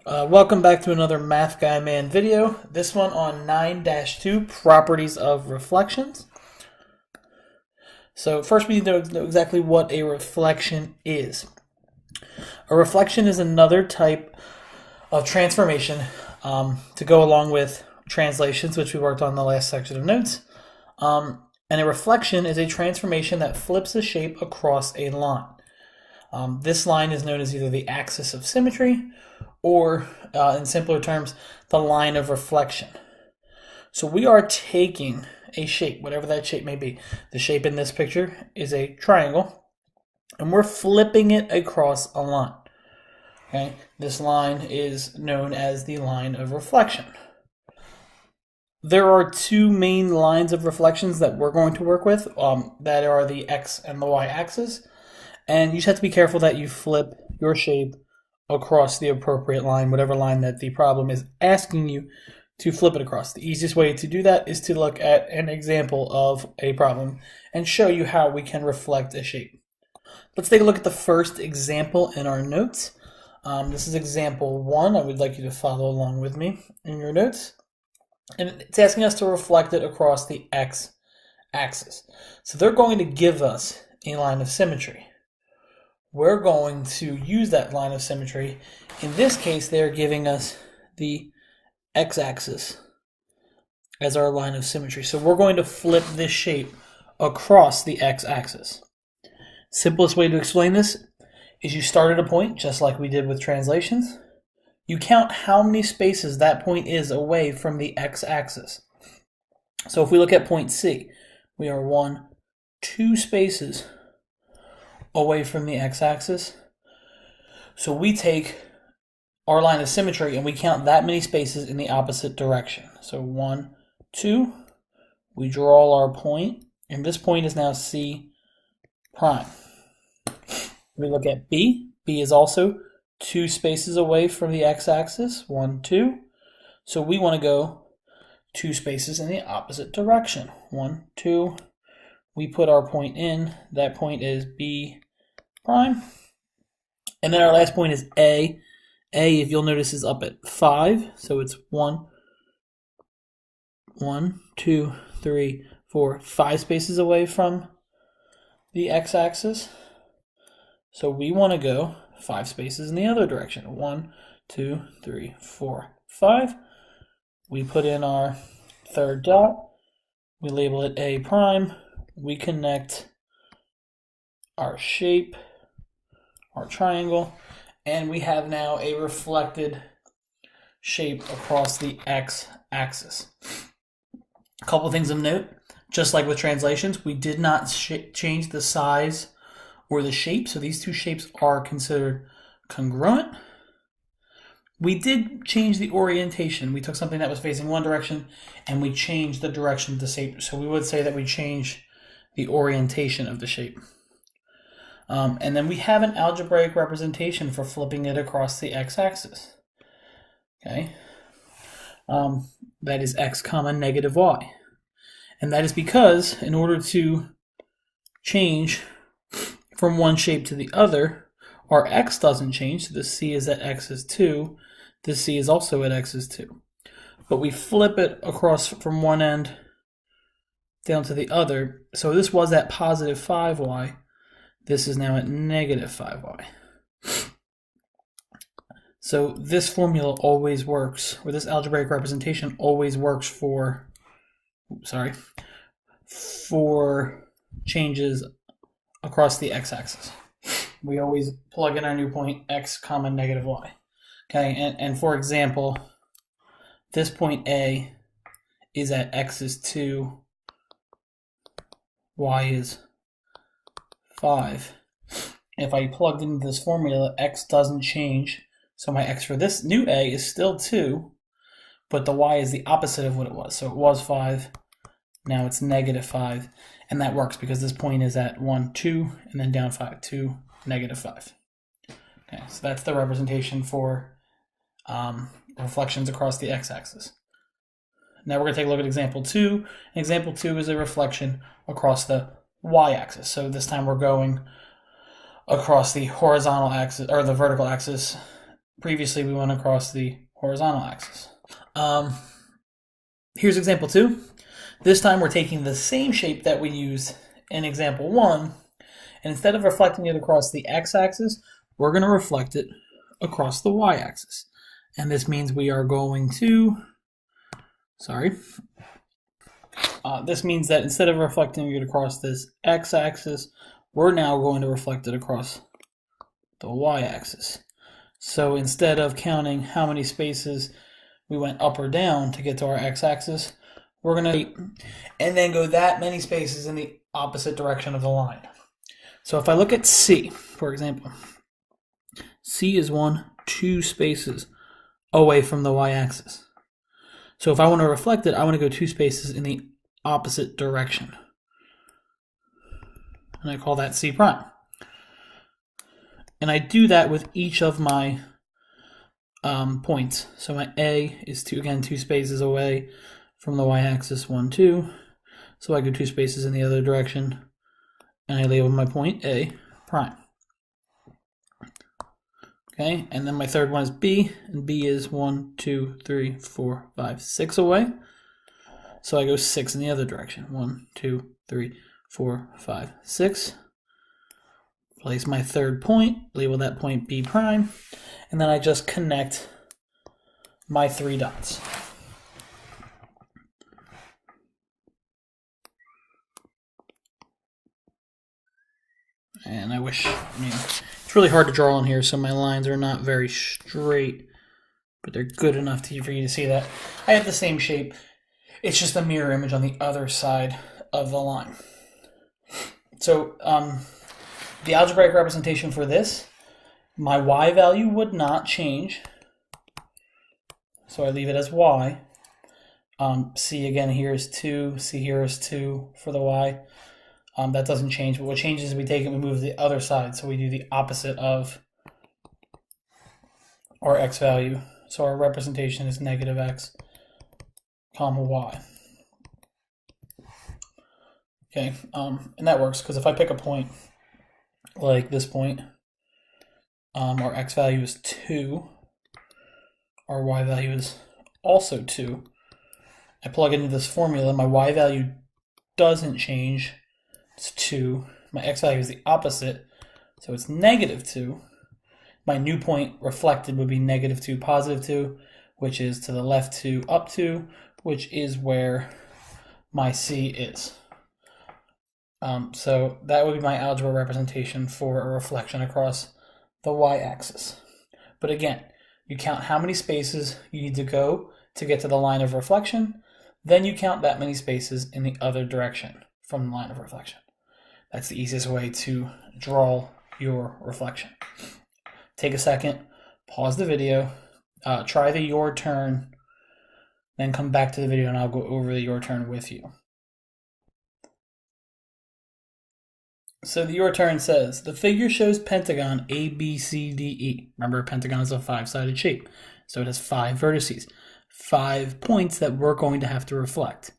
Welcome back to another Math Guy Man video. This one on 9-2, Properties of Reflections. So first we need to know exactly what a reflection is. A reflection is another type of transformation to go along with translations, which we worked on in the last section of notes. And a reflection is a transformation that flips a shape across a line. This line is known as either the axis of symmetry or, in simpler terms, the line of reflection. So we are taking a shape, whatever that shape may be. The shape in this picture is a triangle, and we're flipping it across a line. Okay? This line is known as the line of reflection. There are two main lines of reflections that we're going to work with, that are the x and the y axis. And you just have to be careful that you flip your shape across the appropriate line, whatever line that the problem is asking you to flip it across. The easiest way to do that is to look at an example of a problem and show you how we can reflect a shape. Let's take a look at the first example in our notes. This is example 1. I would like you to follow along with me in your notes. And it's asking us to reflect it across the x-axis. So they're going to give us a line of symmetry. We're going to use that line of symmetry. In this case, they're giving us the x-axis as our line of symmetry. So we're going to flip this shape across the x-axis. Simplest way to explain this is you start at a point, just like we did with translations. You count how many spaces that point is away from the x-axis. So if we look at point C, we are 2 spaces away from the x-axis. So we take our line of symmetry and we count that many spaces in the opposite direction. So 1, 2, we draw our point, and this point is now C prime. We look at B. B is also 2 spaces away from the x-axis, 1, 2. So we want to go 2 spaces in the opposite direction. 1, 2. We put our point in. That point is B prime. And then our last point is A. A, if you'll notice, is up at 5. So it's 1, 2, 3, 4, 5 spaces away from the x-axis. So we want to go 5 spaces in the other direction. 1, 2, 3, 4, 5. We put in our third dot. We label it A prime. We connect our shape, our triangle, and we have now a reflected shape across the x-axis. A couple things of note. Just like with translations, we did not change the size or the shape, so these two shapes are considered congruent. We did change the orientation. We took something that was facing one direction and we changed the direction of the shape. So we would say that we changed the orientation of the shape. And then we have an algebraic representation for flipping it across the x-axis. Okay, that is x comma negative y. And that is because in order to change from one shape to the other, our x doesn't change, so the c is at x is 2, the c is also at x is 2. But we flip it across from one end down to the other, so this was at positive 5y, this is now at negative 5y. So this formula always works, or this algebraic representation always works for changes across the x-axis. We always plug in our new point, x comma negative y. Okay, and for example, this point A is at x is 2, y is 5. If I plugged into this formula, x doesn't change, so my x for this new A is still 2, but the y is the opposite of what it was. So it was 5, now it's negative 5. And that works because this point is at 1, 2, and then down 5, 2, negative 5. Okay, so that's the representation for reflections across the x-axis. Now we're going to take a look at example 2. Example 2 is a reflection across the y-axis. So this time we're going across the horizontal axis, or the vertical axis, previously we went across the horizontal axis. Here's example 2. This time we're taking the same shape that we used in example 1, and instead of reflecting it across the x-axis, we're going to reflect it across the y-axis. And this means we are going to, this means that instead of reflecting it across this x-axis, we're now going to reflect it across the y-axis. So instead of counting how many spaces we went up or down to get to our x-axis, we're going to and then go that many spaces in the opposite direction of the line. So if I look at C, for example, C is 2 spaces away from the y-axis. So if I want to reflect it, I want to go 2 spaces in the opposite direction. And I call that C prime. And I do that with each of my points. So my A is 2 spaces away from the y-axis, 1, 2. So I go 2 spaces in the other direction, and I label my point A prime. Okay, and then my third one is B, and B is 1, 2, 3, 4, 5, 6 away. So I go 6 in the other direction. 1, 2, 3, 4, 5, 6. Place my third point, label that point B prime, and then I just connect my 3 dots. And it's really hard to draw on here, so my lines are not very straight, but they're good enough for you to see that I have the same shape. It's just a mirror image on the other side of the line. So the algebraic representation for this, my y value would not change, so I leave it as y. C again here is 2, C here is 2 for the y. That doesn't change, but what changes is we take it and we move to the other side, so we do the opposite of our x value. So our representation is negative x, comma y. Okay, and that works because if I pick a point like this point, our x value is 2, our y value is also 2. I plug into this formula, my y value doesn't change. It's 2. My x value is the opposite, so it's negative 2. My new point reflected would be negative 2, positive 2, which is to the left 2, up 2, which is where my C is. So that would be my algebra representation for a reflection across the y-axis. But again, you count how many spaces you need to go to get to the line of reflection, then you count that many spaces in the other direction from the line of reflection. That's the easiest way to draw your reflection. Take a second, pause the video, try the your turn, then come back to the video and I'll go over the your turn with you. So the your turn says, the figure shows pentagon A, B, C, D, E. Remember, a pentagon is a 5-sided shape, so it has 5 vertices, 5 points that we're going to have to reflect.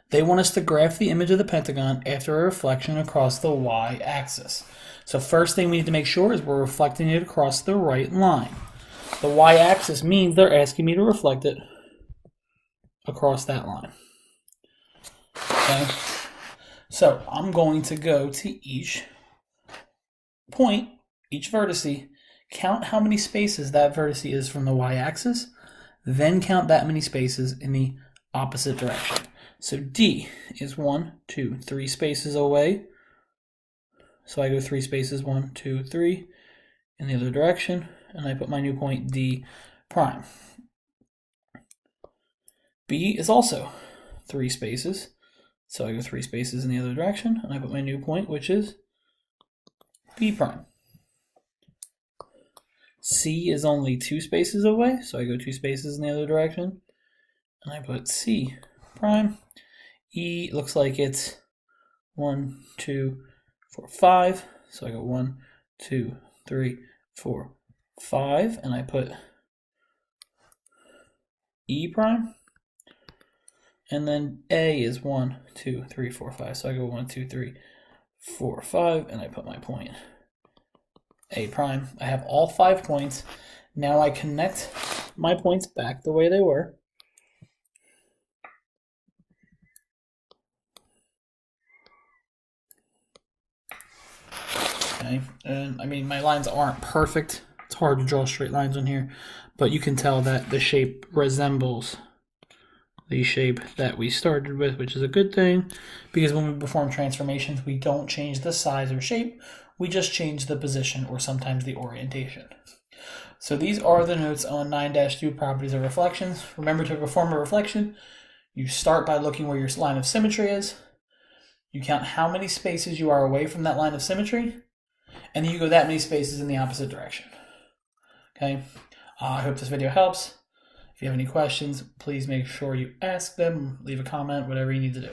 They want us to graph the image of the pentagon after a reflection across the y-axis. So first thing we need to make sure is we're reflecting it across the right line. The y-axis means they're asking me to reflect it across that line. Okay? So I'm going to go to each point, each vertice, count how many spaces that vertice is from the y-axis, then count that many spaces in the opposite direction. So D is 1, 2, 3 spaces away. So I go 3 spaces, 1, 2, 3 in the other direction, and I put my new point D prime. B is also 3 spaces. So I go 3 spaces in the other direction, and I put my new point, which is B prime. C is only 2 spaces away, so I go 2 spaces in the other direction, and I put C prime. E looks like it's 1, 2, 4, 5, so I go 1, 2, 3, 4, 5, and I put E prime. And then A is 1, 2, 3, 4, 5. So I go 1, 2, 3, 4, 5, and I put my point A prime. I have all 5 points. Now I connect my points back the way they were. Okay, and I mean, my lines aren't perfect. It's hard to draw straight lines on here, but you can tell that the shape resembles the shape that we started with, which is a good thing, because when we perform transformations, we don't change the size or shape, we just change the position or sometimes the orientation. So these are the notes on 9-2 properties of reflections. Remember, to perform a reflection, you start by looking where your line of symmetry is, you count how many spaces you are away from that line of symmetry, and then you go that many spaces in the opposite direction. Okay, I hope this video helps. If you have any questions, please make sure you ask them, leave a comment, whatever you need to do.